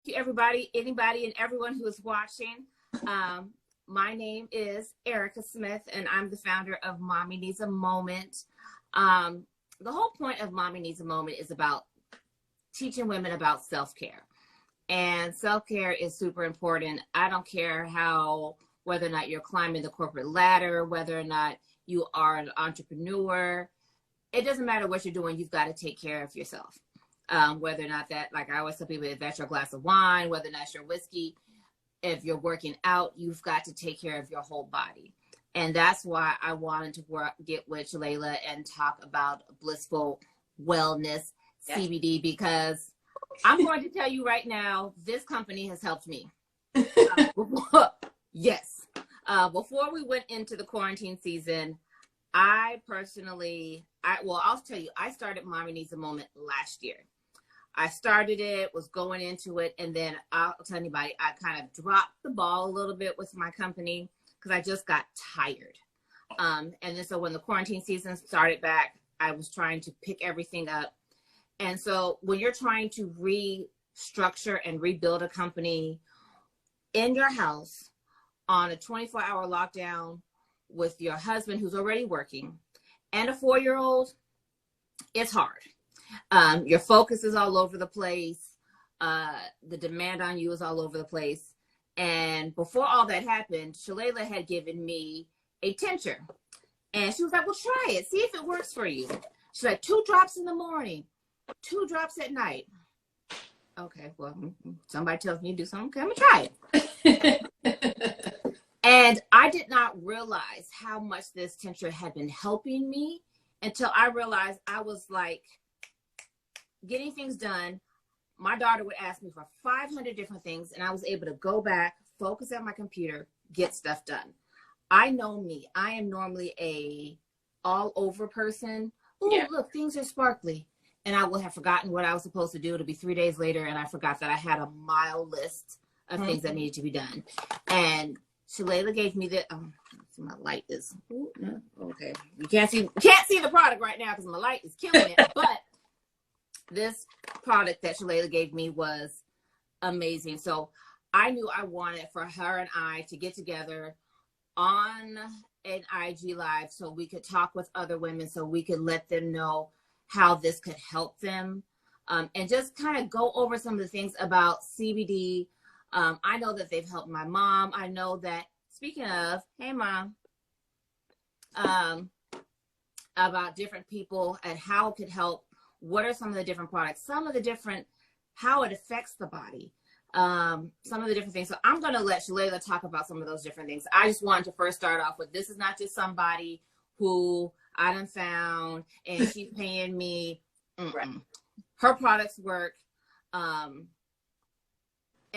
you, everybody, anybody, and everyone who is watching. My name is Erica Smith, and I'm the founder of Mommie Needs a Moment. The whole point of Mommie Needs a Moment is about teaching women about self-care. And self-care is super important. I don't care whether or not you're climbing the corporate ladder, whether or not you are an entrepreneur. It doesn't matter what you're doing. You've got to take care of yourself. Whether or not that, like I always tell people, if that's your glass of wine, whether or not it's your whiskey, if you're working out, you've got to take care of your whole body. And that's why I wanted to get with Shalala and talk about Blissful Wellness CBD, because I'm going to tell you right now, this company has helped me. Before we went into the quarantine season, I'll tell you, I started Mommie Needs a Moment last year. I started it, was going into it, and then I'll tell anybody, I kind of dropped the ball a little bit with my company because I just got tired. And then so when the quarantine season started back, I was trying to pick everything up. And so when you're trying to restructure and rebuild a company in your house on a 24-hour lockdown with your husband who's already working and a 4-year-old, it's hard. Your focus is all over the place. The demand on you is all over the place. And before all that happened, Shalala had given me a tincture. And she was like, well, try it. See if it works for you. She's like, 2 drops in the morning, 2 drops at night. Okay, well, somebody tells me to do something. Okay, I'm going to try it. And I did not realize how much this tincture had been helping me until I realized I was like getting things done. My daughter would ask me for 500 different things, and I was able to go back, focus at my computer, get stuff done. I know me. I am normally a all-over person. Ooh, look, things are sparkly. And I will have forgotten what I was supposed to do. It'll be 3 days later, and I forgot that I had a mile list of things that needed to be done. And Shalala gave me my light is okay. You can't see the product right now because my light is killing it. But this product that Shalala gave me was amazing. So I knew I wanted for her and I to get together on an IG live so we could talk with other women, so we could let them know how this could help them, and just kind of go over some of the things about CBD. I know that they've helped my mom. I know that, speaking of, hey mom, about different people and how it could help. What are some of the different products, how it affects the body, some of the different things. So I'm going to let Shalala talk about some of those different things. I just wanted to first start off with, this is not just somebody who I done found and she's paying me. Her products work. And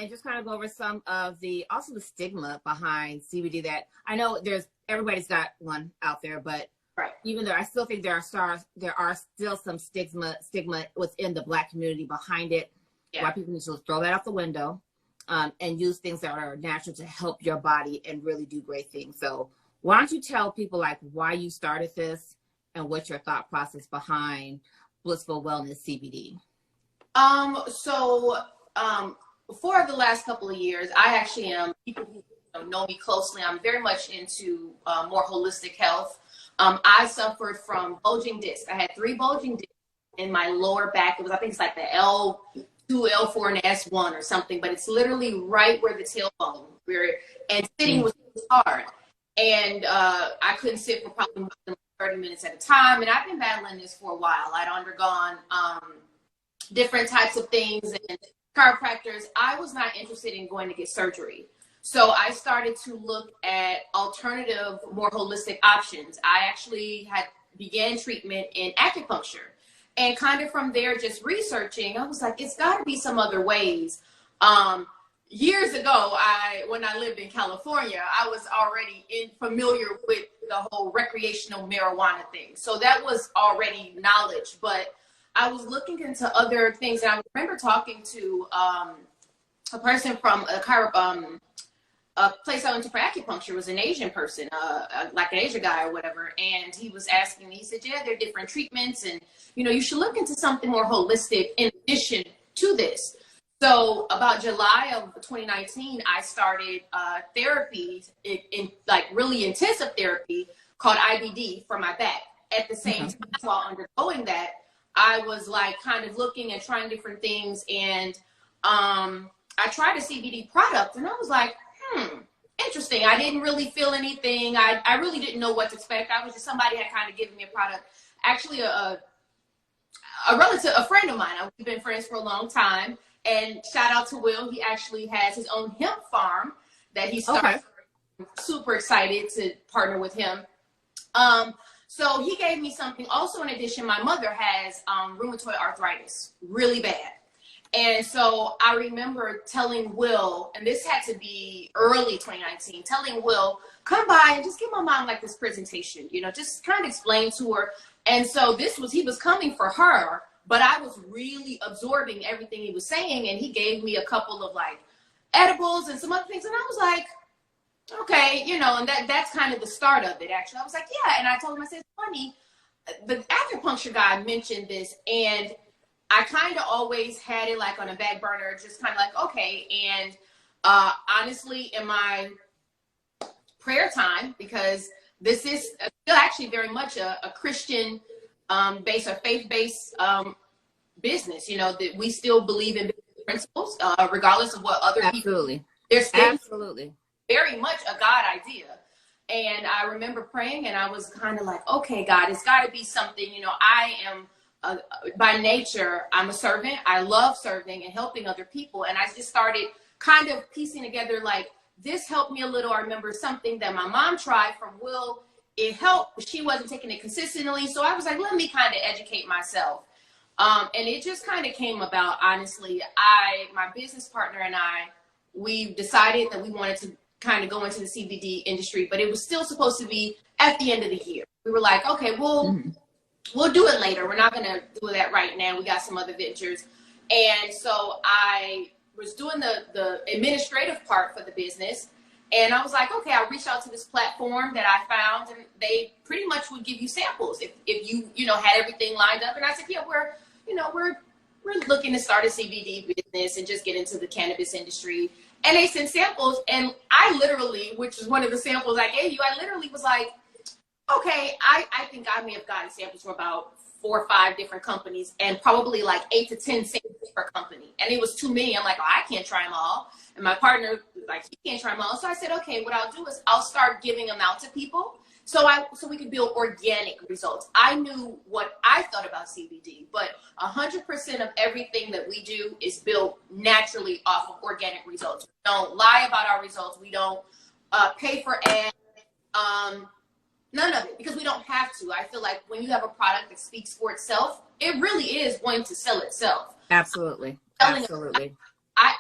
just kind of go over some of the stigma behind CBD that I know everybody's got one out there, but even though I still think there are still some stigma within the Black community behind it. Why people need to throw that out the window, and use things that are natural to help your body and really do great things. So why don't you tell people like why you started this and what's your thought process behind Blissful Wellness CBD? For the last couple of years, I actually am, people who know me closely, I'm very much into more holistic health. I suffered from bulging discs. I had 3 bulging discs in my lower back. I think it's like the L2, L4, and S1 or something, but it's literally right where the tailbone, and sitting was hard. And I couldn't sit for probably more than 30 minutes at a time. And I've been battling this for a while. I'd undergone different types of things and chiropractors. I was not interested in going to get surgery. So I started to look at alternative, more holistic options. I actually began treatment in acupuncture. And kind of from there, just researching, I was like, it's got to be some other ways. Years ago, when I lived in California, I was already familiar with the whole recreational marijuana thing. So that was already knowledge. But I was looking into other things. And I remember talking to a person from a place I went to for acupuncture. Was an Asian person, like an Asian guy or whatever. And he was asking me, he said, yeah, there are different treatments. And, you know, you should look into something more holistic in addition to this. So about July of 2019, I started therapy in like really intensive therapy called IBD for my back. At the same time, while undergoing that, I was like kind of looking and trying different things. And I tried a CBD product and I was like, interesting. I didn't really feel anything. I really didn't know what to expect. I was just, somebody had kind of given me a product. Actually, a relative, a friend of mine. We've been friends for a long time. And shout out to Will. He actually has his own hemp farm that he started. Okay. Super excited to partner with him. So he gave me something. Also, in addition, my mother has rheumatoid arthritis, really bad. And so I remember telling Will, and this had to be early 2019, telling Will, come by and just give my mom like this presentation, you know, just kind of explain to her. And so he was coming for her, but I was really absorbing everything he was saying. And he gave me a couple of like edibles and some other things. And I was like, okay, you know, and that's kind of the start of it, actually. I was like, yeah. And I told him, I said, it's funny, the acupuncture guy mentioned this, and I kind of always had it like on a back burner, just kind of like, okay. And honestly, in my prayer time, because this is still actually very much a Christian based or faith-based business, you know, that we still believe in principles, regardless of what other people. There's absolutely very much a God idea. And I remember praying and I was kind of like, okay, God, it's got to be something, you know, I am by nature, I'm a servant. I love serving and helping other people. And I just started kind of piecing together, like, this helped me a little. I remember something that my mom tried from Will. It helped, but she wasn't taking it consistently. So I was like, let me kind of educate myself. And it just kind of came about, honestly. My business partner and we decided that we wanted to kind of go into the CBD industry, but it was still supposed to be at the end of the year. We were like, okay, we'll do it later. We're not going to do that right now. We got some other ventures. And so I was doing the administrative part for the business. And I was like, okay, I'll reach out to this platform that I found, and they pretty much would give you samples if you know, had everything lined up. And I said, yeah, we're looking to start a CBD business and just get into the cannabis industry. And they sent samples, and I literally, which is one of the samples I gave you, I literally was like, okay, I think I may have gotten samples from about 4 or 5 different companies, and probably like 8 to 10 samples per company. And it was too many. I'm like, oh, I can't try them all. And my partner, like, he can't try them all. So I said, okay, what I'll do is I'll start giving them out to people so we could build organic results. I knew what I thought about CBD, but 100% of everything that we do is built naturally off of organic results. We don't lie about our results. We don't pay for ads. None of it, because we don't have to. I feel like when you have a product that speaks for itself, it really is going to sell itself. Absolutely. Absolutely.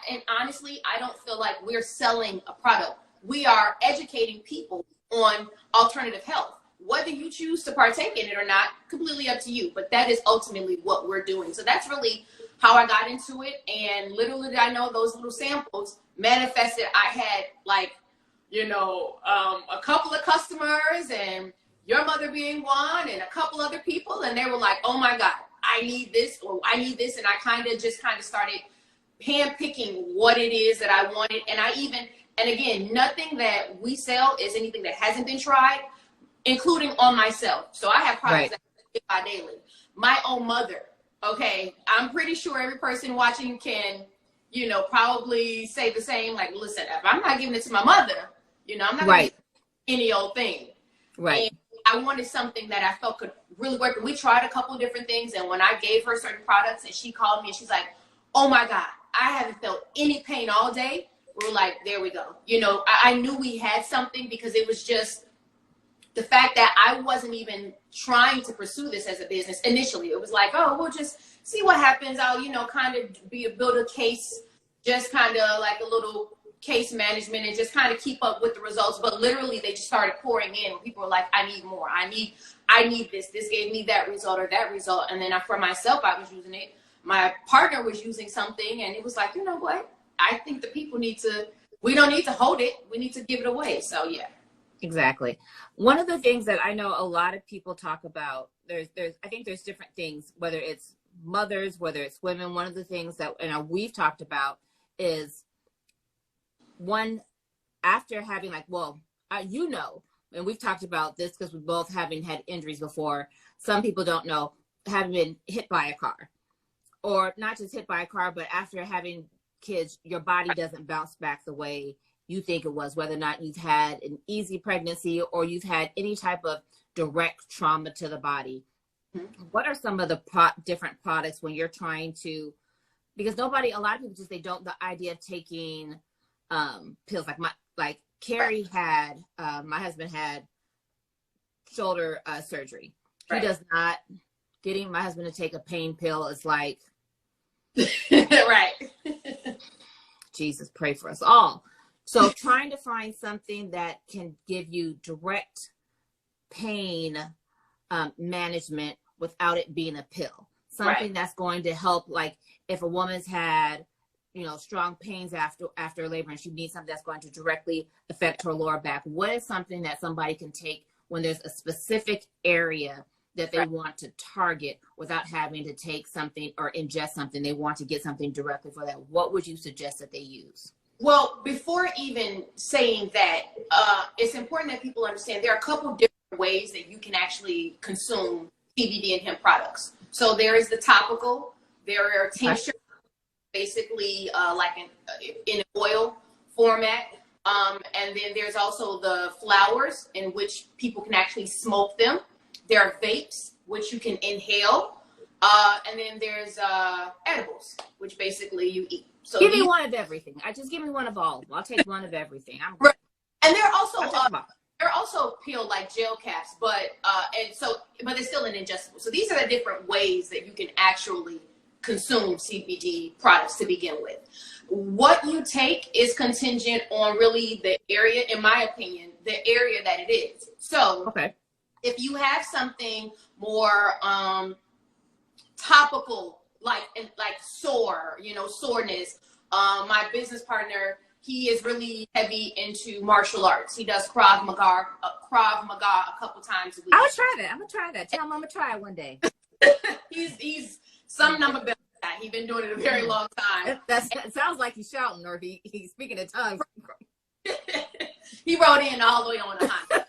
And honestly, I don't feel like we're selling a product. We are educating people on alternative health. Whether you choose to partake in it or not, completely up to you. But that is ultimately what we're doing. So that's really how I got into it. And little did I know, those little samples manifested. I had like, you know, a couple of customers, and your mother being one, and a couple other people, and they were like, oh my God, I need this, or I need this. And I kind of started handpicking what it is that I wanted. And again, nothing that we sell is anything that hasn't been tried, including on myself. So I have products that I buy daily. My own mother, okay, I'm pretty sure every person watching can, you know, probably say the same, like, listen, if I'm not giving it to my mother, you know, I'm not going to any old thing. Right. And I wanted something that I felt could really work. And we tried a couple of different things. And when I gave her certain products and she called me and she's like, oh my God, I haven't felt any pain all day. We were like, there we go. You know, I knew we had something, because it was just the fact that I wasn't even trying to pursue this as a business initially. It was like, oh, we'll just see what happens. I'll, you know, kind of build a case, just kind of like a little case management, and just kind of keep up with the results. But literally they just started pouring in. People were like, I need more. I need this. This gave me that result or that result. And then for myself, I was using it. My partner was using something, and it was like, you know what? I think the people we don't need to hold it. We need to give it away. So yeah. Exactly. One of the things that I know a lot of people talk about, I think there's different things, whether it's mothers, whether it's women, one of the things that we've talked about is one, after having like, well, and we've talked about this because we both having had injuries before. Some people don't know, having been hit by a car, or not just hit by a car, but after having kids, your body doesn't bounce back the way you think it was, whether or not you've had an easy pregnancy or you've had any type of direct trauma to the body. Mm-hmm. What are some of the different products when you're trying to, because a lot of people just, the idea of taking pills, like Carrie had, my husband had shoulder surgery. Right. He does not, getting my husband to take a pain pill is like, right. Jesus, pray for us all. So trying to find something that can give you direct pain management without it being a pill. Something right. that's going to help, like if a woman's had, strong pains after labor and she needs something that's going to directly affect her lower back. What is something that somebody can take when there's a specific area that they right. want to target without having to take something or ingest something? They want to get something directly for that. What would you suggest that they use? Well, before even saying that, it's important that people understand there are a couple different ways that you can actually consume CBD and hemp products. So there is the topical, there are tinctures, basically like in an oil format. And then there's also the flowers in which people can actually smoke them. There are vapes, which you can inhale. And then there's edibles, which basically you eat. So give me one of everything. Just give me one of all. I'll take one of everything. Right. And there are also pill like gel caps, but they're still an ingestible. So these are the different ways that you can actually consume CBD products to begin with. What you take is contingent on really the area, in my opinion, the area that it is. So okay. If you have something more topical, like soreness, my business partner, he is really heavy into martial arts. He does Krav Maga a couple times a week. I would try that. I'm gonna try that. Tell him I'm gonna try it one day. he's some number belt guy. He's been doing it a very long time. It sounds like he's shouting or he's speaking in tongues. He wrote in all the way on the Honda.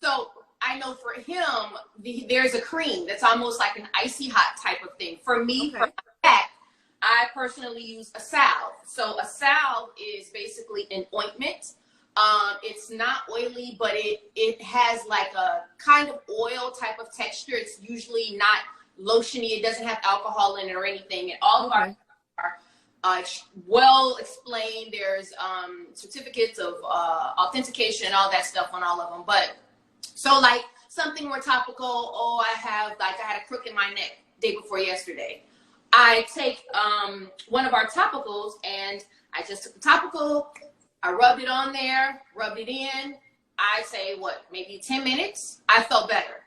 So I know for him, there's a cream that's almost like an icy hot type of thing. For me, okay. For my back, I personally use a salve. So a salve is basically an ointment. It's not oily, but it has like a kind of oil type of texture. It's usually not lotiony. It doesn't have alcohol in it or anything. And all okay. of our well explained. There's certificates of authentication and all that stuff on all of them. But so like something more topical. I had a crook in my neck day before yesterday. I take one of our topicals and I just took the topical. I rubbed it on there, rubbed it in. I say maybe 10 minutes. I felt better.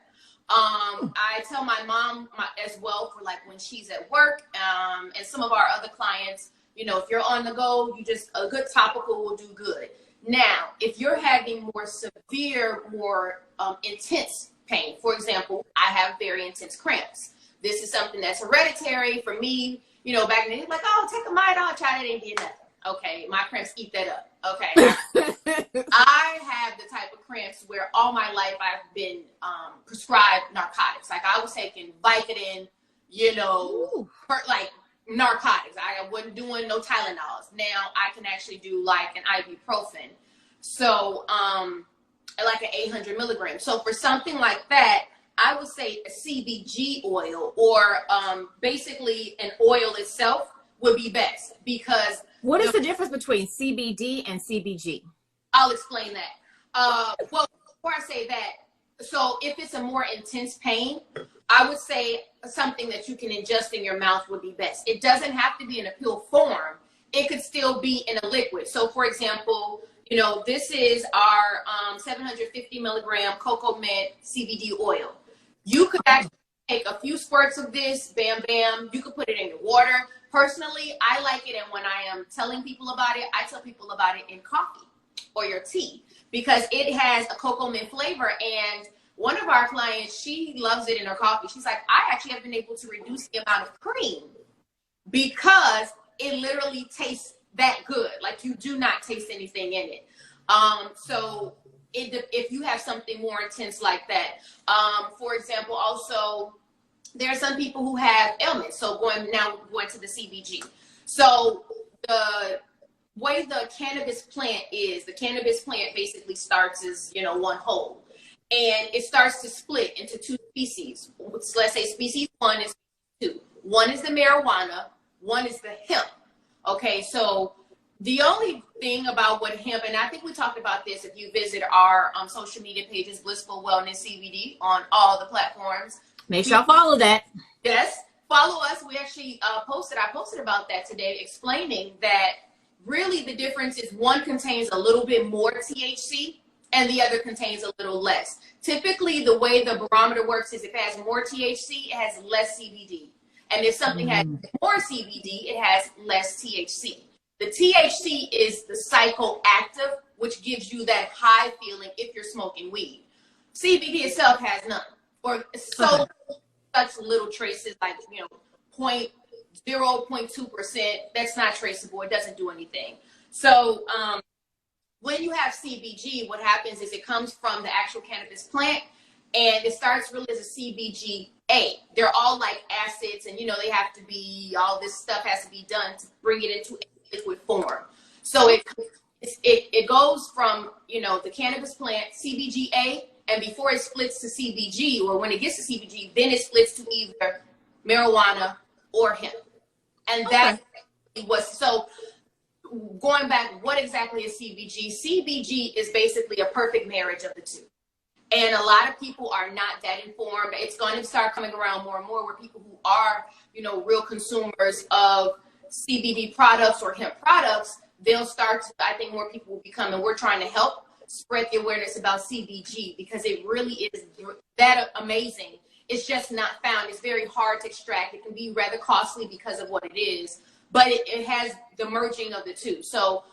I tell my mom as well for like when she's at work, and some of our other clients, if you're on the go, a good topical will do good. Now, if you're having more severe, more intense pain, for example, I have very intense cramps. This is something that's hereditary for me. Back in the day, like, take a Midol, try that, ain't did nothing. Okay, my cramps eat that up. Okay. I have the type of cramps where all my life I've been prescribed narcotics. Like I was taking Vicodin, for like narcotics. I wasn't doing no Tylenols. Now I can actually do like an ibuprofen. So like an 800 milligrams. So for something like that, I would say a CBG oil or basically an oil itself would be best because what is the difference between CBD and CBG? I'll explain that. Well, before I say that, so if it's a more intense pain, I would say something that you can ingest in your mouth would be best. It doesn't have to be in a pill form. It could still be in a liquid. So for example, this is our 750 milligram cocoa mint CBD oil. You could actually take a few squirts of this, bam, bam. You could put it in your water. Personally, I like it, and when I am telling people about it, I tell people about it in coffee or your tea because it has a cocoa mint flavor. And one of our clients, she loves it in her coffee. She's like, I actually have been able to reduce the amount of cream because it literally tastes that good. Like, you do not taste anything in it. So if you have something more intense like that, for example, also there are some people who have ailments. So going to the CBG. So the way the cannabis plant is, the cannabis plant basically starts as, you know, one whole, and it starts to split into two species. Let's say species 1 is 2. One is the marijuana, one is the hemp. Okay, so the only thing about what hemp, and I think we talked about this if you visit our social media pages, Blissful Wellness CBD on all the platforms. Make sure y'all follow that. Yes, follow us. We actually I posted about that today, explaining that really the difference is one contains a little bit more THC and the other contains a little less. Typically, the way the barometer works is if it has more THC, it has less CBD. And if something has more CBD, it has less THC. The THC is the psychoactive, which gives you that high feeling if you're smoking weed. CBD itself has none, or such little traces, like, you know, 0.2%. That's not traceable. It doesn't do anything. So when you have CBG, what happens is it comes from the actual cannabis plant, and it starts really as a CBGA. They're all like acids, and, you know, they have to be, all this stuff has to be done to bring it into liquid form. So it goes from, you know, the cannabis plant, CBGA, and before it splits to CBG, or when it gets to CBG, then it splits to either marijuana or hemp. And that's what's, so going back, what exactly is CBG? CBG is basically a perfect marriage of the two. And a lot of people are not that informed. It's going to start coming around more and more, where people who are, you know, real consumers of CBD products or hemp products, they'll start to, I think more people will become, and we're trying to help spread the awareness about CBG, because it really is that amazing. It's just not found. It's very hard to extract. It can be rather costly because of what it is, but it has the merging of the two. So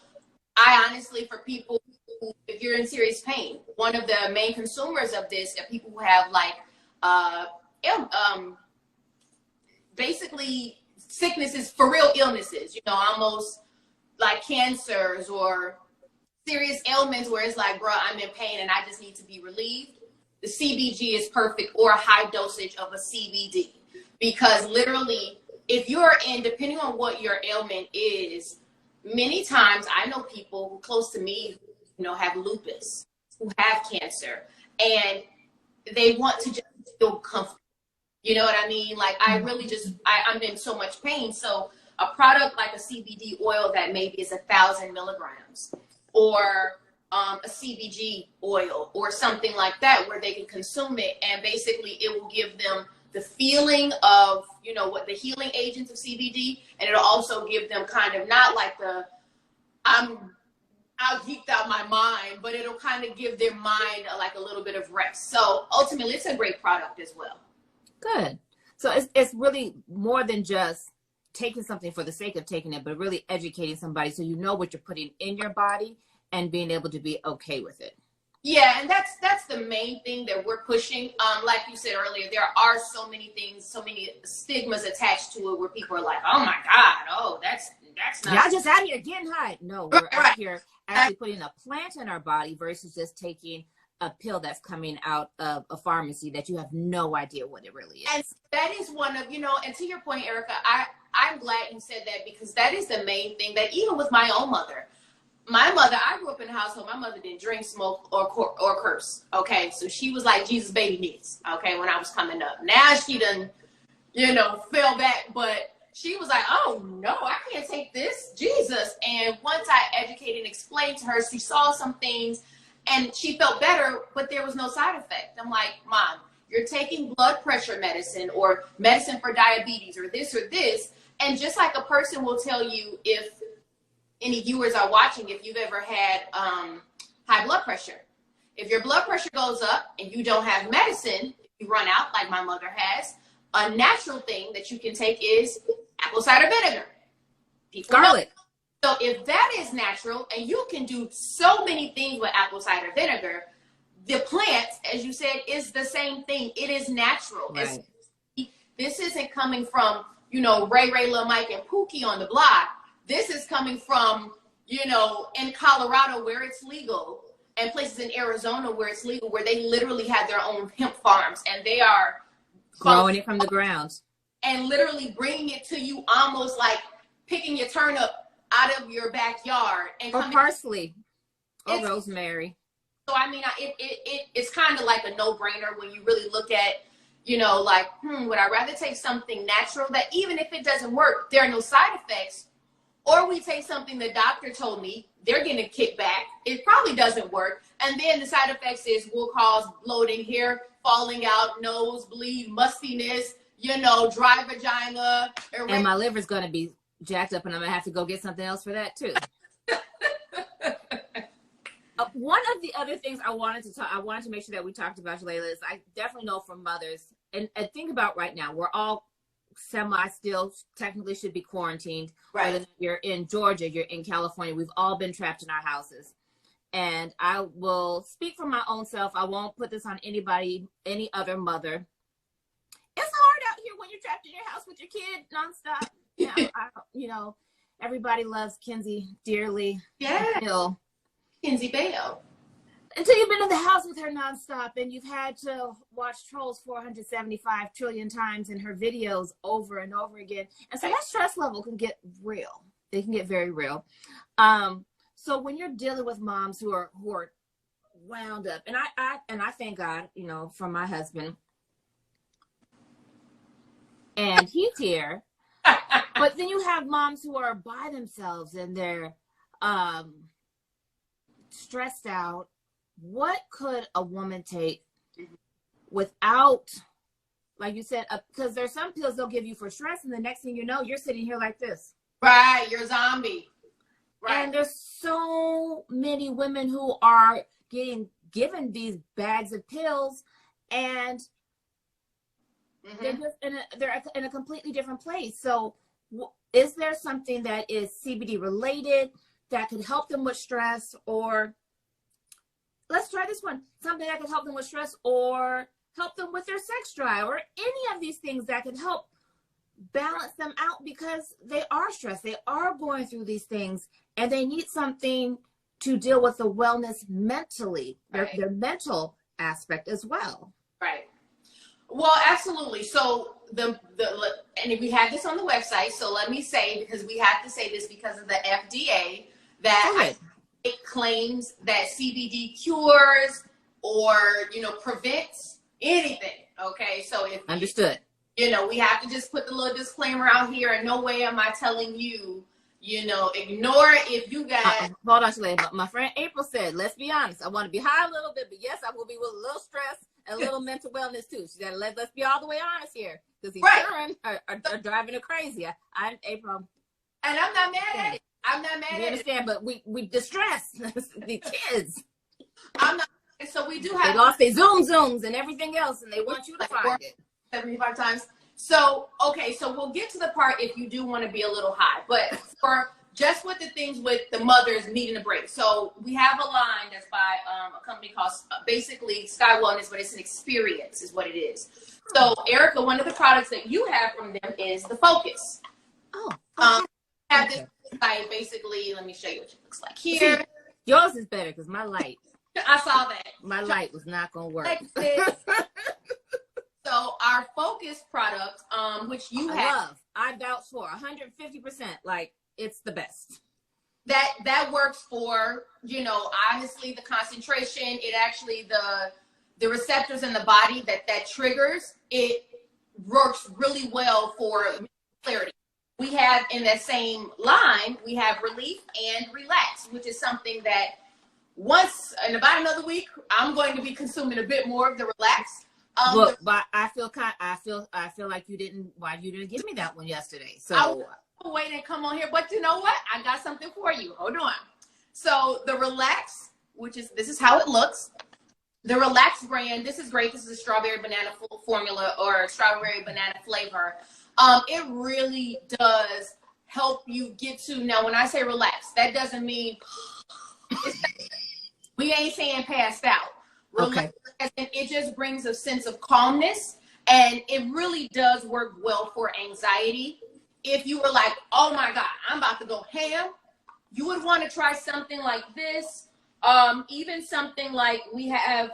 I honestly, for people who, if you're in serious pain, one of the main consumers of this are people who have like basically sicknesses, for real illnesses, you know, almost like cancers or serious ailments where it's like, bro, I'm in pain and I just need to be relieved. The CBG is perfect, or a high dosage of a CBD, because literally if you're in, depending on what your ailment is, many times I know people who close to me, you know, have lupus, who have cancer, and they want to just feel comfortable. You know what I mean? Like, I really just, I'm in so much pain. So a product like a CBD oil that maybe is 1,000 milligrams, or a CBG oil or something like that, where they can consume it, and basically it will give them the feeling of, you know, what the healing agents of CBD, and it'll also give them kind of not like the I'll geeked out my mind, but it'll kind of give their mind like a little bit of rest. So ultimately, it's a great product as well. Good. So it's really more than just taking something for the sake of taking it, but really educating somebody so you know what you're putting in your body and being able to be okay with it. Yeah, and that's the main thing that we're pushing. Like you said earlier, there are so many things, so many stigmas attached to it, where people are like, "Oh my God, oh that's not." Y'all just out here getting high. No, we're out here actually putting a plant in our body versus just taking a pill that's coming out of a pharmacy that you have no idea what it really is. And that is one of, you know, and to your point, Erica, I'm glad you said that, because that is the main thing that even with my own mother. My mother, I grew up in a household, my mother didn't drink, smoke, or curse, okay? So she was like Jesus' baby niece, okay, when I was coming up. Now she done, you know, fell back, but she was like, oh, no, I can't take this, Jesus. And once I educated and explained to her, she saw some things, and she felt better, but there was no side effect. I'm like, Mom, you're taking blood pressure medicine or medicine for diabetes or this, and just like a person will tell you, if any viewers are watching, if you've ever had high blood pressure, if your blood pressure goes up and you don't have medicine, you run out like my mother has, a natural thing that you can take is apple cider vinegar. Garlic. So if that is natural, and you can do so many things with apple cider vinegar, the plant, as you said, is the same thing. It is natural. Right. This isn't coming from, you know, Ray, Lil Mike, and Pookie on the block. This is coming from, you know, in Colorado where it's legal, and places in Arizona where it's legal, where they literally have their own hemp farms, and they are growing it from the ground and literally bringing it to you, almost like picking your turnip out of your backyard, and or parsley or rosemary. So I mean, it's kind of like a no-brainer when you really look at, you know, like, would I rather take something natural that even if it doesn't work, there are no side effects, or we take something the doctor told me they're getting a kickback, it probably doesn't work, and then the side effects will cause bloating, hair falling out, nose bleed, mustiness, you know, dry vagina, and my liver's gonna be jacked up, and I'm gonna have to go get something else for that too. One of the other things I wanted to make sure that we talked about, Layla, is I definitely know from mothers, and think about right now, we're all still technically should be quarantined. Right. Whether you're in Georgia, you're in California, we've all been trapped in our houses. And I will speak for my own self. I won't put this on anybody, any other mother. It's hard out here when you're trapped in your house with your kid nonstop. You know, everybody loves Kenzie dearly. Yeah. Kenzie Bale. Until you've been in the house with her nonstop and you've had to watch Trolls 475 trillion times in her videos over and over again. And so that stress level can get real. It can get very real. So when you're dealing with moms who are wound up, and I thank God, you know, for my husband, and he's here. But then you have moms who are by themselves and they're stressed out. What could a woman take without, like you said, because there's some pills they'll give you for stress, and the next thing you know, you're sitting here like this. Right, you're a zombie. Right. And there's so many women who are getting given these bags of pills, and they're just in a completely different place. So is there something that is CBD related that could help them with stress, or let's try this one, something that could help them with stress or help them with their sex drive, or any of these things that could help balance them out, because they are stressed, they are going through these things, and they need something to deal with the wellness mentally, their mental aspect as well. Right. Well, absolutely. So and we have this on the website. So let me say, because we have to say this because of the FDA, that it claims that CBD cures or, you know, prevents anything. Okay. So if understood, you know, we have to just put the little disclaimer out here. And no way am I telling you, you know, ignore it if you got. Hold on, Shalay. But my friend April said, let's be honest. I want to be high a little bit, but yes, I will be with a little stress and a little mental wellness too. She said, let's be all the way honest here, because these children are driving her crazy. I'm April. And I'm not mad at it. I'm not mad at it. We understand, but we distress the kids. I'm not. So we do have. They lost their Zooms and everything else, and they want you to find it 75 times. So, okay, so we'll get to the part if you do want to be a little high, but for just with the things with the mothers needing a break. So we have a line that's by a company called basically Sky Wellness, but it's an experience is what it is. So Erica, one of the products that you have from them is the Focus. Oh, have this site basically, let me show you what it looks like here. See, yours is better because my light. I saw that. My light was not going to work. So our Focus product, which you have, I vouch for 150%. Like, it's the best. That works for, you know, honestly, the concentration. It actually the receptors in the body that triggers it works really well for clarity. We have in that same line, we have Relief and Relax, which is something that once in about another week, I'm going to be consuming a bit more of the Relax. But I feel like you didn't give me that one yesterday. So I'll wait and come on here. But you know what? I got something for you. Hold on. So the Relax, this is how it looks. The Relax brand, this is great. This is a strawberry banana formula or strawberry banana flavor. It really does help you get to, now when I say relax, that doesn't mean we ain't saying passed out. Okay. And it just brings a sense of calmness, and it really does work well for anxiety. If you were like, oh my God, I'm about to go ham, you would want to try something like this. Even something like, we have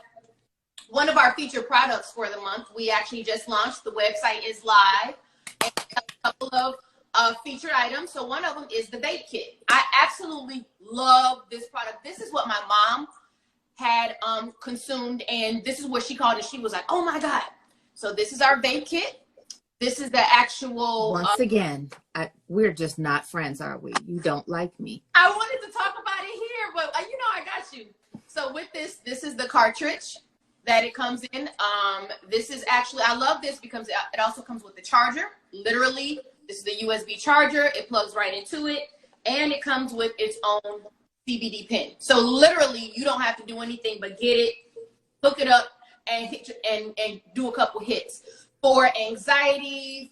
one of our featured products for the month. We actually just launched. The website is live, and a couple of featured items. So one of them is the vape kit. I absolutely love this product. This is what my mom had consumed, and this is what she called it. She was like, oh my God. So this is our vape kit. This is the actual. Once again, we're just not friends, are we? You don't like me. I wanted to talk about it here, but you know, I got you. So with this is the cartridge that it comes in. This is actually, I love this because it also comes with the charger. Literally, this is the USB charger. It plugs right into it, and it comes with its own CBD pen. So literally, you don't have to do anything but get it, hook it up, and do a couple hits. For anxiety,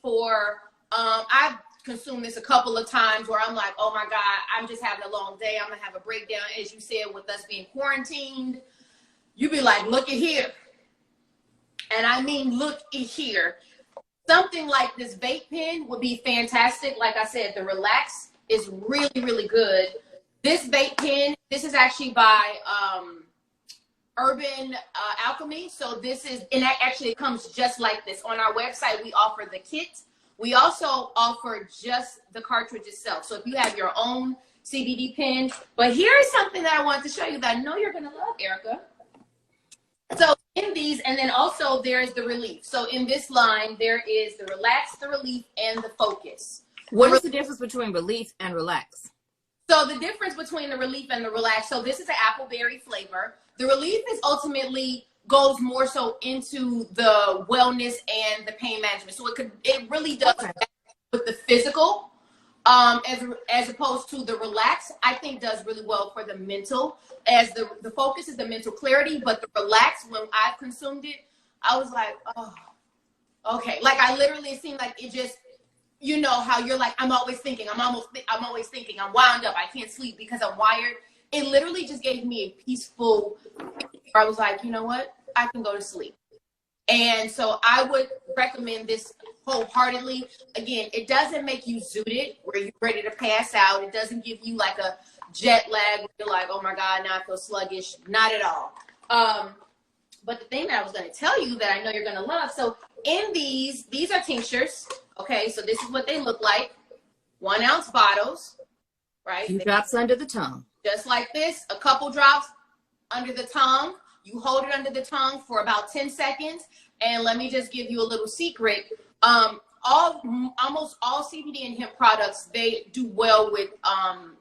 I've consumed this a couple of times where I'm like, oh my God, I'm just having a long day. I'm gonna have a breakdown. As you said, with us being quarantined, you be like, look at here. And I mean, look at here. Something like this vape pen would be fantastic. Like I said, the Relax is really, really good. This vape pen, this is actually by Urban Alchemy. So this is, and actually it comes just like this. On our website, we offer the kit. We also offer just the cartridge itself. So if you have your own CBD pen, but here is something that I want to show you that I know you're gonna love, Erica. So in these, and then also there's the Relief. So in this line, there is the Relax, the Relief, and the Focus. What is the difference between Relief and Relax? So the difference between the Relief and the Relax, so this is an appleberry flavor. The Relief is ultimately goes more so into the wellness and the pain management. So it really does with the physical, as opposed to the Relax, I think does really well for the mental. As the Focus is the mental clarity, but the Relax, when I've consumed it, I was like, oh, okay. Like I literally, it seemed like it just, you know how you're like, I'm always thinking, I'm always thinking, I'm wound up, I can't sleep because I'm wired. It literally just gave me a peaceful, I was like, you know what? I can go to sleep. And so I would recommend this wholeheartedly. Again, it doesn't make you zooted where you're ready to pass out. It doesn't give you like a jet lag where you're like, oh my God, now I feel sluggish. Not at all. But the thing that I was going to tell you that I know you're going to love. So in these are tinctures. Okay, so this is what they look like. 1 ounce bottles, right? 2 drops under the tongue. Just like this, a couple drops under the tongue. You hold it under the tongue for about 10 seconds. And let me just give you a little secret. Almost all CBD and hemp products, they do well with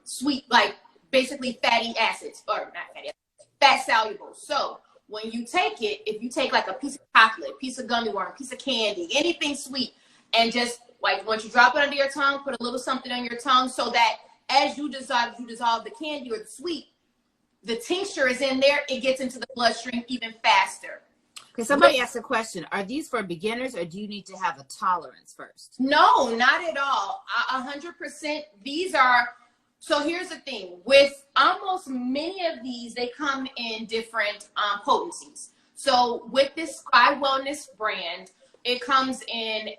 sweet, like basically fatty acids, or not fatty acids, fat soluble. So when you take it, if you take like a piece of chocolate, piece of gummy worm, piece of candy, anything sweet, and just like once you drop it under your tongue, put a little something on your tongue so that as you dissolve the candy or the sweet, the tincture is in there, it gets into the bloodstream even faster. Okay, somebody asked a question. Are these for beginners or do you need to have a tolerance first? No, not at all. 100%. These are, so here's the thing. With almost many of these, they come in different potencies. So with this Sky Wellness brand, it comes in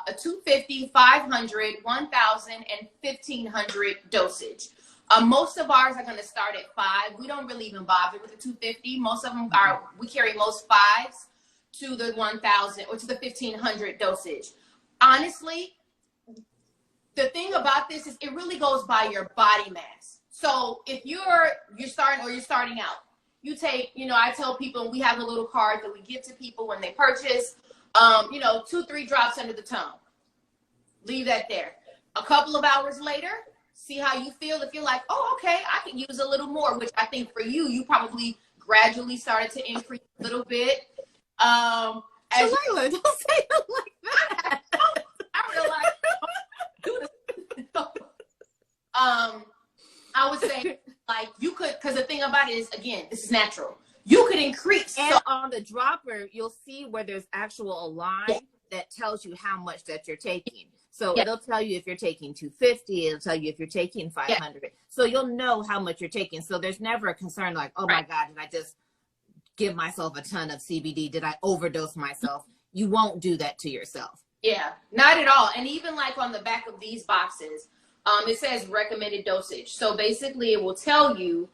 a 250, 500, 1,000, and 1,500 dosage. Most of ours are going to start at 5. We don't really even bother with the 250. Most of them are, we carry most 5s to the 1,000 or to the 1,500 dosage. Honestly, the thing about this is it really goes by your body mass. So if you're starting out, you take, you know, I tell people, we have a little card that we give to people when they purchase, 2-3 drops under the tongue. Leave that there. A couple of hours later, see how you feel. If you're like, oh, okay, I can use a little more, which I think for you, you probably gradually started to increase a little bit. Shalala, don't say it like that. I realize. I would say, like, you could, because the thing about it is, again, this is natural. You could increase. And on the dropper, you'll see where there's actual a line that tells you how much that you're taking. So it'll tell you if you're taking 250, it'll tell you if you're taking 500. So you'll know how much you're taking. So there's never a concern like, oh my God, did I just give myself a ton of CBD? Did I overdose myself? You won't do that to yourself. Yeah, not at all. And even like on the back of these boxes, it says recommended dosage. So basically it will tell you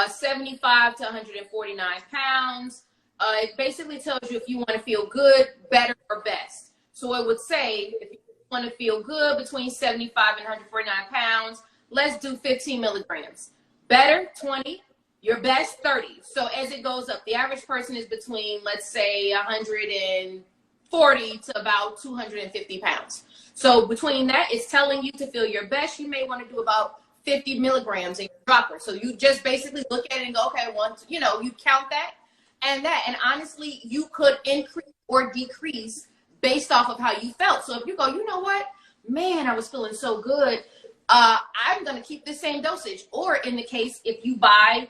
75 to 149 pounds. It basically tells you if you want to feel good, better, or best. So it would say if you want to feel good between 75 and 149 pounds, let's do 15 milligrams. Better, 20. Your best, 30. So as it goes up, the average person is between, let's say, 140 to about 250 pounds. So between that, it's telling you to feel your best. You may want to do about 50 milligrams in your dropper. So you just basically look at it and go, okay, you count that and that. And honestly, you could increase or decrease based off of how you felt. So if you go, you know what, man, I was feeling so good. I'm going to keep the same dosage. Or in the case, if you buy,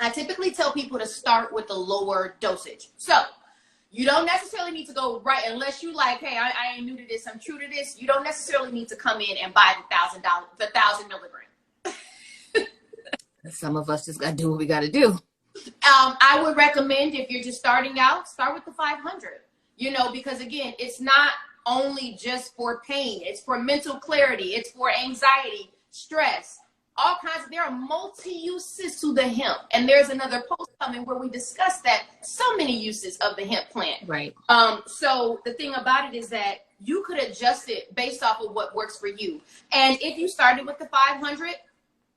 I typically tell people to start with a lower dosage. So you don't necessarily need to go right unless you like, hey, I ain't new to this, I'm true to this. You don't necessarily need to come in and buy the 1,000 milligram. Some of us just got to do what we got to do. I would recommend if you're just starting out, start with the 500, because again, it's not only just for pain. It's for mental clarity. It's for anxiety, stress, all kinds of, there are multi-uses to the hemp. And there's another post coming where we discuss that, so many uses of the hemp plant. Right. So the thing about it is that you could adjust it based off of what works for you. And if you started with the 500,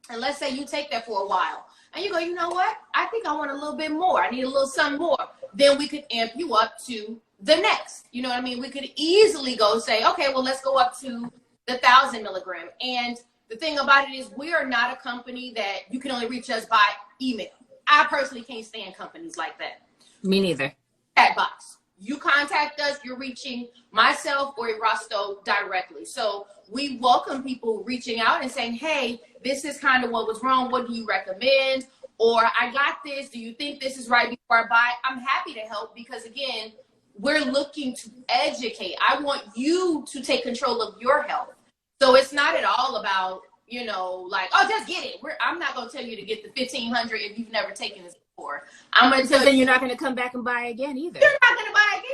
and let's say you take that for a while, and you go, you know what? I think I want a little bit more. I need a little something more. Then we could amp you up to the next. You know what I mean? We could easily go say, okay, well, let's go up to the 1,000 milligram. And the thing about it is we are not a company that you can only reach us by email. I personally can't stand companies like that. Me neither. Chat box. You contact us, you're reaching myself or Erasto directly. So we welcome people reaching out and saying, hey, this is kind of what was wrong. What do you recommend? Or I got this. Do you think this is right before I buy? I'm happy to help because, again, we're looking to educate. I want you to take control of your health. So it's not at all about, like, oh, just get it. I'm not going to tell you to get the 1,500 if you've never taken this before. I'm going to tell you. Then you're not going to come back and buy again either. You're not going to buy again.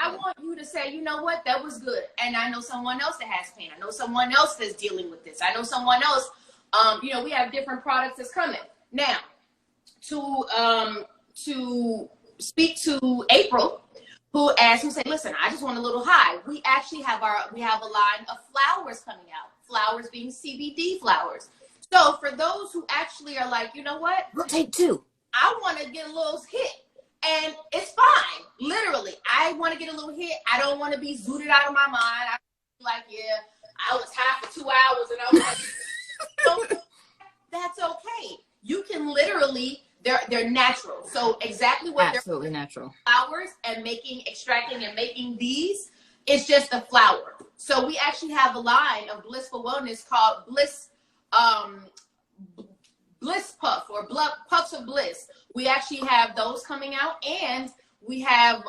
I want you to say, you know what, that was good. And I know someone else that has pain. I know someone else that's dealing with this. I know someone else, we have different products that's coming. Now, to speak to April, who said, listen, I just want a little high. We actually have a line of flowers coming out. Flowers being CBD flowers. So for those who actually are like, you know what? We'll take two. I want to get a little hit. And it's fine. Literally, I want to get a little hit. I don't want to be zooted out of my mind. I like, yeah, I was high for 2 hours and I was like, that's okay. You can literally, they're natural. So exactly what absolutely natural flowers and extracting and making these, it's just a flower. So we actually have a line of Blissful Wellness called Bliss Puff or Puffs of Bliss. We actually have those coming out, and we have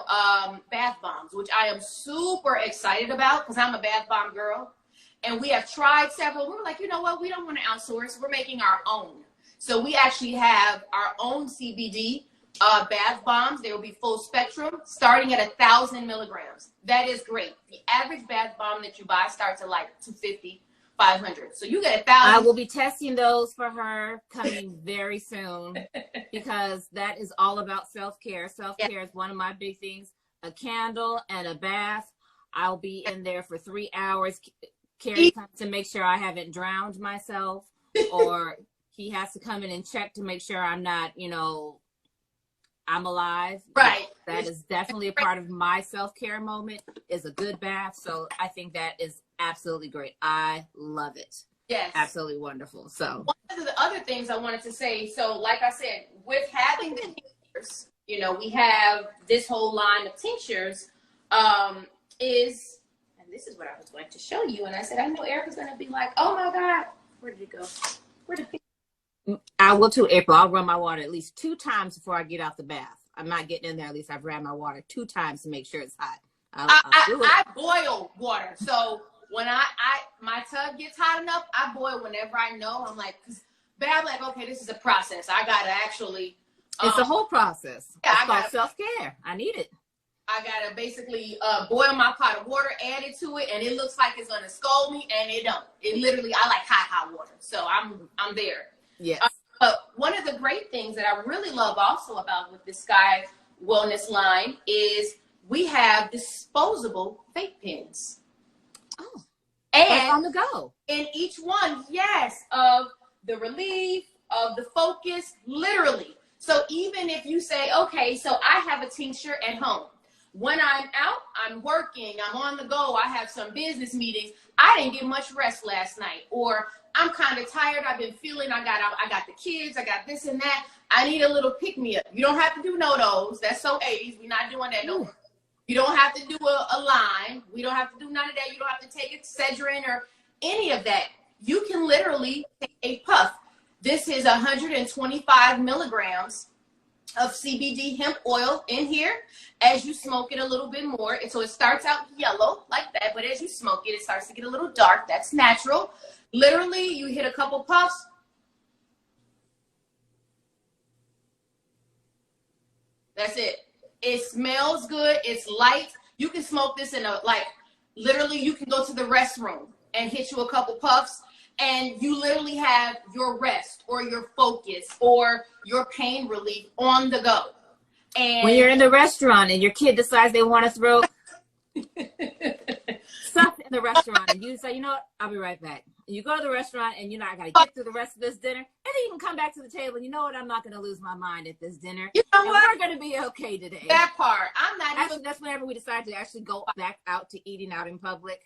bath bombs, which I am super excited about because I'm a bath bomb girl. And we have tried several. We were like, you know what? We don't want to outsource. We're making our own. So we actually have our own CBD bath bombs. They will be full spectrum, starting at 1,000 milligrams. That is great. The average bath bomb that you buy starts at like 250, 500. So you get 1,000. I will be testing those for her coming very soon because that is all about self-care. Self-care is one of my big things. A candle and a bath. I'll be in there for 3 hours. Carrie comes to make sure I haven't drowned myself, or he has to come in and check to make sure I'm not, I'm alive. Right. That is definitely a part of my self-care moment, is a good bath. So I think that is absolutely great. I love it. Yes. Absolutely wonderful. So one of the other things I wanted to say, so like I said, with having the tinctures, we have this whole line of tinctures, and this is what I was going to show you. And I said, I know Erica's going to be like, oh my God, where did it go? Where did it I will too, April. I'll run my water at least 2 times before I get out the bath. I'm not getting in there. At least I've ran my water 2 times to make sure it's hot. I boil water. So when my tub gets hot enough, I boil whenever I know. I'm like, I'm like, okay, this is a process. I got to actually It's a whole process. Yeah, it's called self-care. I need it. I gotta basically boil my pot of water, add it to it, and it looks like it's gonna scold me, and it don't. It literally, I like hot water, so I'm there. Yes. But one of the great things that I really love also about with the Sky Wellness line is we have disposable vape pens. Oh, and on the go. In each one, yes, of the relief, of the focus, literally. So even if you say, okay, so I have a tincture at home. When I'm out, I'm working, I'm on the go, I have some business meetings, I didn't get much rest last night, or I'm kind of tired, I've been feeling, I got the kids, I got this and that, I need a little pick-me-up. You don't have to do no-dos, that's so 80s, we're not doing that no more. You don't have to do a line, we don't have to do none of that, you don't have to take Excedrin or any of that. You can literally take a puff. This is 125 milligrams of CBD hemp oil in here. As you smoke it a little bit more, so it starts out yellow like that, but as you smoke it, it starts to get a little dark. That's natural. Literally, you hit a couple puffs. That's it. It smells good. It's light. You can smoke this in literally you can go to the restroom and hit you a couple puffs, and you literally have your rest or your focus or your pain relief on the go. And when you're in the restaurant and your kid decides they want to throw stuff in the restaurant, and you say, you know what, I'll be right back. And you go to the restaurant and I got to get through the rest of this dinner, and then you can come back to the table, and you know what, I'm not going to lose my mind at this dinner. You know what? We're going to be okay today. That part. I'm not actually, that's whenever we decide to actually go back out to eating out in public.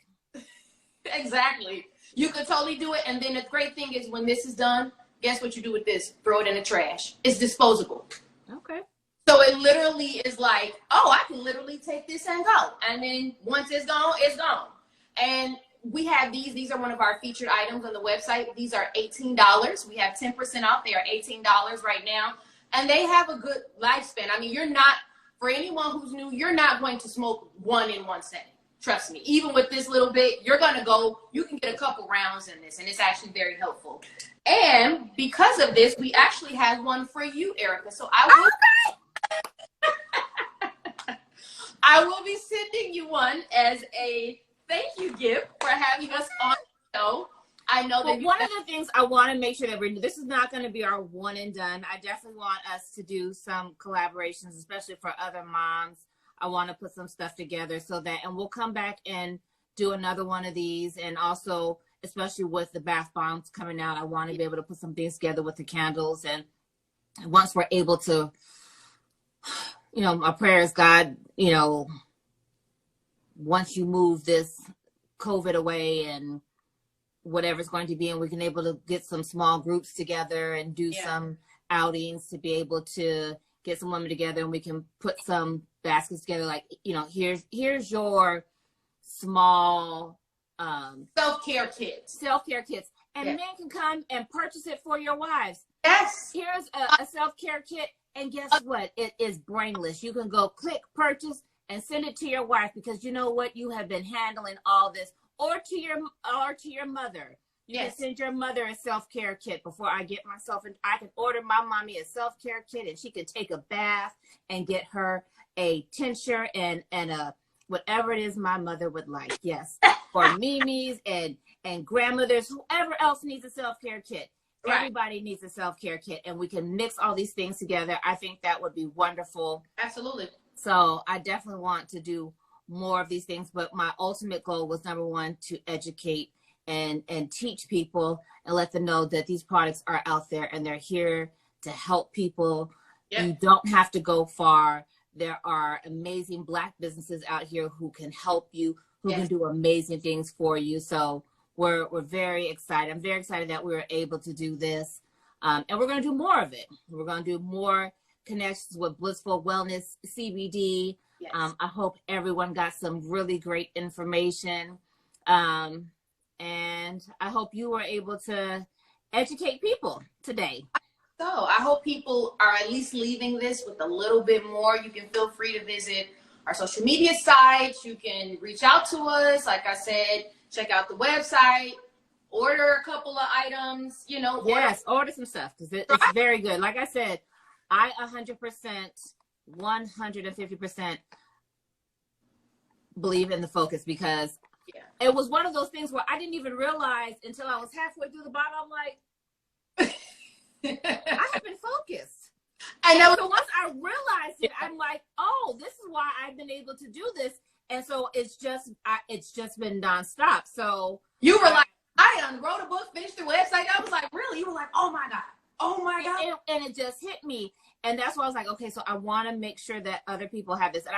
Exactly. You could totally do it. And then the great thing is when this is done, guess what you do with this? Throw it in the trash. It's disposable. Okay. So it literally is like, oh, I can literally take this and go. And then once it's gone, it's gone. And we have these. These are one of our featured items on the website. These are $18. We have 10% off. They are $18 right now. And they have a good lifespan. I mean, for anyone who's new, you're not going to smoke one in one setting. Trust me, even with this little bit, you can get a couple rounds in this, and it's actually very helpful. And because of this, we actually have one for you, Erica. So I will be sending you one as a thank you gift for having us on the show. I know that one of the things I want to make sure that this is not going to be our one and done. I definitely want us to do some collaborations, especially for other moms. I want to put some stuff together and we'll come back and do another one of these. And also, especially with the bath bombs coming out, I want to be able to put some things together with the candles. And once we're able to, my prayer is, God, once you move this COVID away and whatever's going to be, and we can able to get some small groups together and do some outings to be able to get some women together, and we can put some baskets together, like, here's your small self-care kits, men and men can come and purchase it for your wives. Yes, here's a self-care kit, and guess what, it is brainless. You can go click purchase and send it to your wife, because you know what, you have been handling all this, or to your mother. You can send your mother a self-care kit before I get myself, and I can order my mommy a self-care kit, and she can take a bath and get her a tincture and a whatever it is my mother would like. Yes, for Mimi's and grandmothers, whoever else needs a self-care kit. Right. Everybody needs a self-care kit, and we can mix all these things together. I think that would be wonderful. Absolutely. So I definitely want to do more of these things, but my ultimate goal was, number one, to educate and teach people and let them know that these products are out there and they're here to help people. Yep. You don't have to go far. There are amazing Black businesses out here who can help you, who can do amazing things for you. So we're very excited. I'm very excited that we were able to do this. And we're going to do more of it. We're going to do more connections with Blissful Wellness CBD. Yes. I hope everyone got some really great information. And I hope you were able to educate people today. So I hope people are at least leaving this with a little bit more. You can feel free to visit our social media sites. You can reach out to us. Like I said, check out the website, order a couple of items, Yes, order some stuff, because it's very good. Like I said, I 100%, 150% believe in the focus, because it was one of those things where I didn't even realize until I was halfway through the bottle. I'm like, I have been focused. I know. So once I realized it, I'm like, oh, this is why I've been able to do this. And so it's just been nonstop. So you were like, I wrote a book, finished the website. I was like, really? You were like, oh my God. Oh my God. And it just hit me. And that's why I was like, okay, so I want to make sure that other people have this. And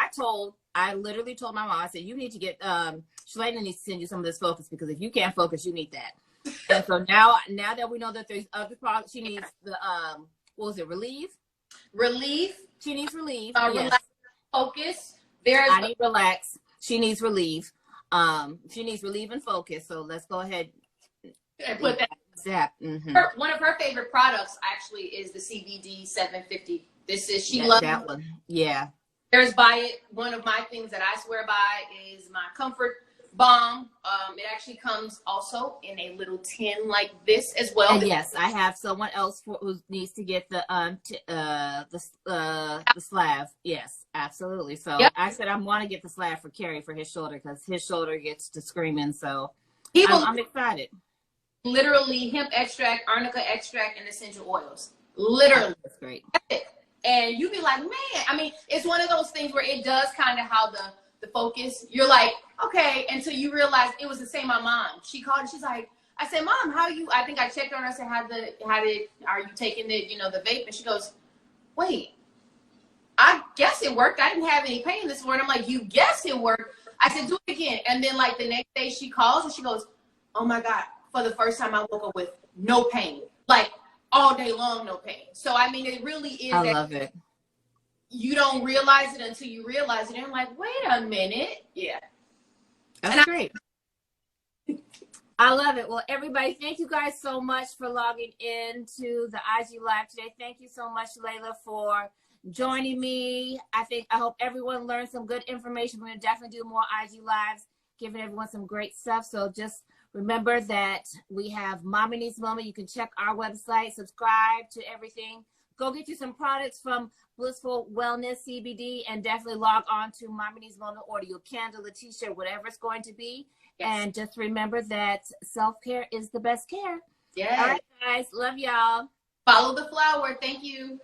I literally told my mom, I said, you need to get, Shalana needs to send you some of this focus, because if you can't focus, you need that. And so now that we know that there's other products, she needs the, what was it? Relieve. She needs relief. Yes. Relax, focus. I need relax. She needs relief. She needs relief and focus. So let's go ahead and put that. Mm-hmm. One of her favorite products actually is the CBD 750. She loves that one. Yeah. There's by it. One of my things that I swear by is my comfort balm. It actually comes also in a little tin like this as well. Yes, I have someone else who needs to get the slab. Yes, absolutely. So yep. I said I want to get the slab for Kerry for his shoulder, because his shoulder gets to screaming. So I'm excited. Literally hemp extract, arnica extract, and essential oils. Literally. That's great. And you be like, man, I mean, it's one of those things where it does kind of how the focus, you're like, okay, until you realize it was the same. My mom, she called and she's like, I said, Mom, how you, I think I checked on her. I said, are you taking the vape? And she goes, wait, I guess it worked. I didn't have any pain this morning. I'm like, you guess it worked. I said, do it again. And then like the next day she calls and she goes, oh my God, for the first time I woke up with no pain, like all day long, no pain. So, I mean, it really is. I love it. You don't realize it until you realize it. And I'm like, wait a minute. Yeah. That's great. I love it. Well, everybody, thank you guys so much for logging into the IG Live today. Thank you so much, Layla, for joining me. I hope everyone learned some good information. We're going to definitely do more IG Lives, giving everyone some great stuff. So just remember that we have Mommie Needs A Moment. You can check our website, subscribe to everything. Go get you some products from Blissful Wellness CBD, and definitely log on to Mommie Needs A Moment, order your candle, a t-shirt, whatever it's going to be. Yes. And just remember that self-care is the best care. Yeah. All right, guys. Love y'all. Follow the flower. Thank you.